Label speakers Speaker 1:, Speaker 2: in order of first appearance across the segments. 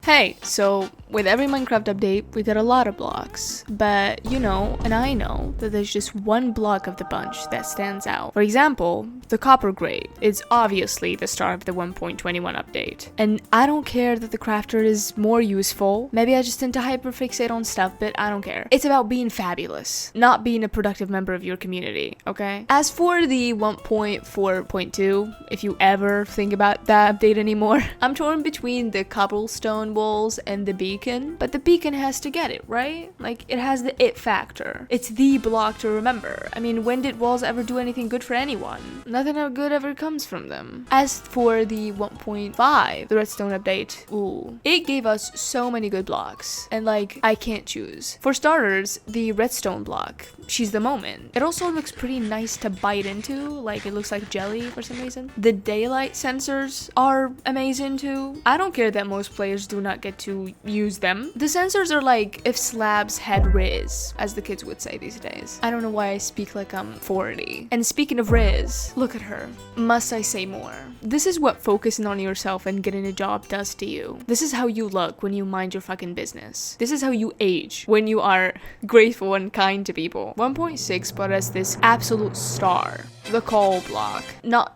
Speaker 1: Hey, so with every Minecraft update, we get a lot of blocks, but you know, and I know, that there's just one block of the bunch that stands out. For example, the copper grate is obviously the star of the 1.21 update. And I don't care that the crafter is more useful. Maybe I just tend to hyperfixate on stuff, but I don't care. It's about being fabulous, not being a productive member of your community, okay? As for the 1.4.2, if you ever think about that update anymore, I'm torn between the cobblestone walls and the beacon, but the beacon has to get it, right? Like, it has the it factor. It's the block to remember. I mean, when did walls ever do anything good for anyone? Nothing good ever comes from them. As for the 1.5, the redstone update, ooh, it gave us so many good blocks, and like, I can't choose. For starters, the redstone block, she's the moment. It also looks pretty nice to bite into, like it looks like jelly for some reason. The daylight sensors are amazing too. I don't care that most players do not get to use them. The sensors are like if slabs had Riz, as the kids would say these days. I don't know why I speak like I'm 40. And speaking of Riz, look at her. Must I say more? This is what focusing on yourself and getting a job does to you. This is how you look when you mind your fucking business. This is how you age when you are grateful and kind to people. 1.6 put us this absolute star. The coal block. No,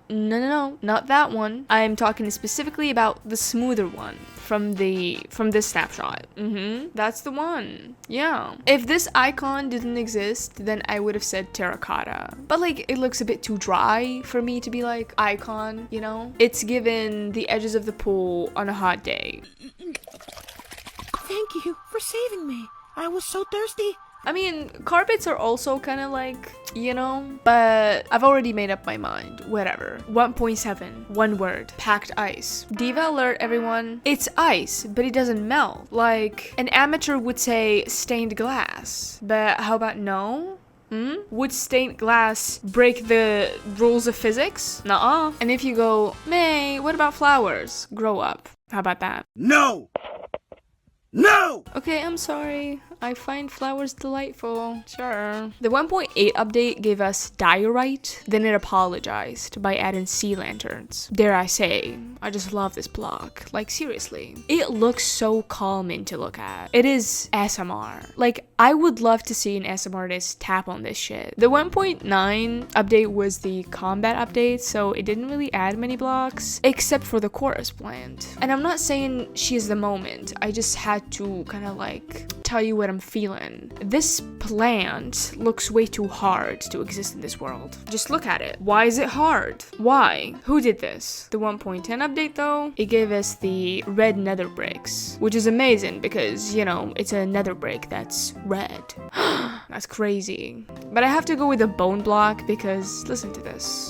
Speaker 1: not that one. I'm talking specifically about the smoother one from this snapshot. That's the one. Yeah. If this icon didn't exist, then I would have said terracotta. But like, it looks a bit too dry for me to be like icon, you know? It's given the edges of the pool on a hot day.
Speaker 2: Thank you for saving me. I was so thirsty.
Speaker 1: I mean, carpets are also kind of like, you know, but I've already made up my mind. Whatever. 1.7. One word. Packed ice. Diva alert, everyone. It's ice, but it doesn't melt. Like, an amateur would say stained glass. But how about no? Would stained glass break the rules of physics? Nuh-uh. And if you go, May, what about flowers? Grow up. How about that?
Speaker 2: No! No!
Speaker 1: Okay, I'm sorry. I find flowers delightful. Sure. The 1.8 update gave us diorite, then it apologized by adding sea lanterns. Dare I say, I just love this block. Like, seriously. It looks so calming to look at. It is SMR. Like, I would love to see an SM artist tap on this shit. The 1.9 update was the combat update, so it didn't really add many blocks, except for the chorus plant. And I'm not saying she's the moment. I just had to kind of like tell you what I'm feeling. This plant looks way too hard to exist in this world. Just look at it. Why is it hard? Why? Who did this? The 1.10 update though, it gave us the red nether bricks, which is amazing because, you know, it's a nether brick that's red. That's crazy. But I have to go with a bone block because listen to this.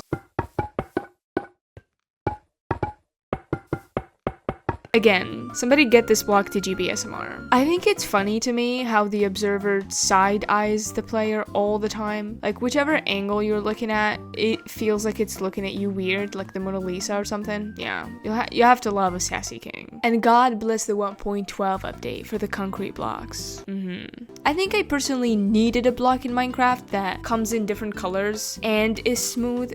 Speaker 1: Again, somebody get this block to GBSMR. I think it's funny to me how the observer side eyes the player all the time. Like, whichever angle you're looking at, it feels like it's looking at you weird, like the Mona Lisa or something. Yeah, you have to love a sassy king. And God bless the 1.12 update for the concrete blocks. I think I personally needed a block in Minecraft that comes in different colors and is smooth.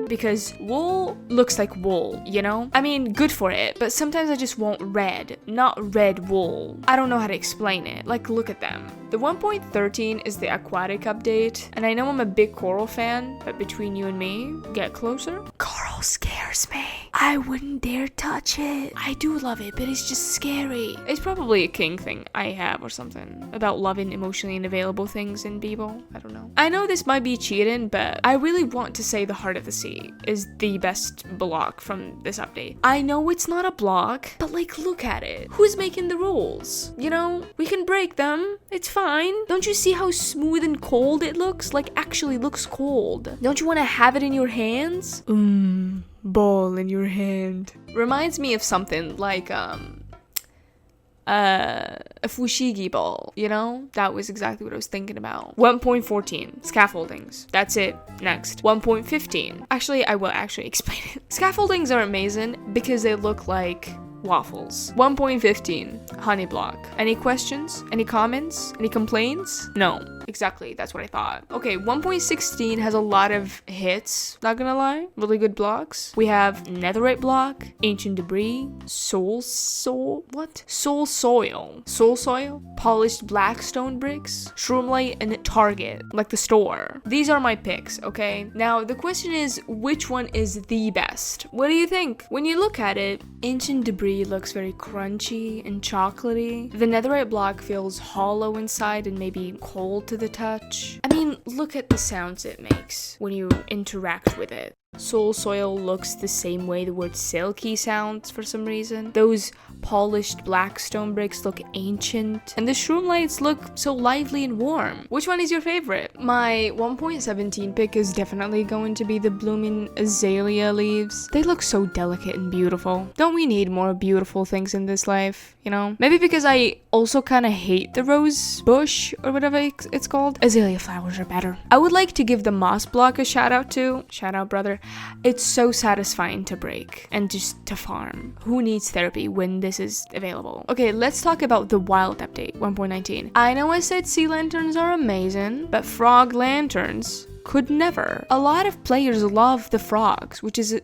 Speaker 1: Because wool looks like wool, you know? I mean, good for it, but sometimes I just want red, not red wool. I don't know how to explain it. Like, look at them. The 1.13 is the aquatic update, and I know I'm a big coral fan, but between you and me, get closer. Coral scares me. I wouldn't dare touch it. I do love it, but it's just scary. It's probably a king thing I have or something about loving emotionally unavailable things in people. I don't know. I know this might be cheating, but I really want to say the Heart of the Sea is the best block from this update. I know it's not a block, but like, look at it. Who's making the rules? You know, we can break them. It's fine. Don't you see how smooth and cold it looks? Like, actually looks cold. Don't you want to have it in your hands? Ball in your hand. Reminds me of something like, a fushigi ball, you know? That was exactly what I was thinking about. 1.14, scaffoldings. That's it. Next. 1.15. Actually, I will actually explain it. Scaffoldings are amazing because they look like waffles. 1.15, honey block. Any questions? Any comments? Any complaints? No. Exactly, that's what I thought. Okay, 1.16 has a lot of hits, not gonna lie. Really good blocks. We have netherite block, ancient debris, soul soil, polished black stone bricks, shroomlight, and target, like the store. These are my picks, okay? Now, the question is, which one is the best? What do you think? When you look at it, ancient debris looks very crunchy and chocolatey. The netherite block feels hollow inside and maybe cold to the touch. I mean, look at the sounds it makes when you interact with it. Soul soil looks the same way the word silky sounds for some reason. Those polished black stone bricks look ancient, and the shroomlights look so lively and warm. Which one is your favorite? My 1.17 pick is definitely going to be the blooming azalea leaves. They look so delicate and beautiful. Don't we need more beautiful things in this life, you know? Maybe because I also kind of hate the rose bush or whatever it's called. Azalea flowers are better. I would like to give the moss block a shout out too. Shout out, brother. It's so satisfying to break and just to farm. Who needs therapy when this is available? Okay, let's talk about the wild update 1.19. I know I said sea lanterns are amazing, but frog lanterns could never. A lot of players love the frogs, which is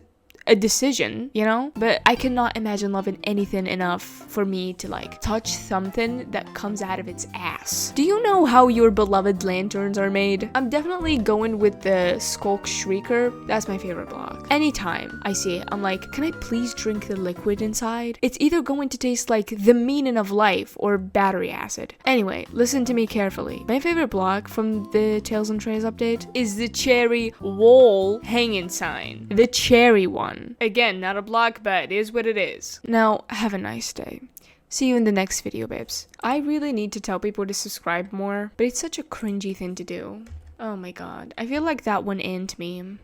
Speaker 1: a decision, you know, but I cannot imagine loving anything enough for me to like touch something that comes out of its ass. Do you know how your beloved lanterns are made? I'm definitely going with the Skulk Shrieker. That's my favorite block. Anytime I see it, I'm like, can I please drink the liquid inside? It's either going to taste like the meaning of life or battery acid. Anyway, listen to me carefully. My favorite block from the Tales and Trays update is the cherry wall hanging sign. The cherry one. Again, not a block, but it is what it is. Now, have a nice day. See you in the next video, babes. I really need to tell people to subscribe more, but it's such a cringy thing to do. Oh my god. I feel like that one ant meme.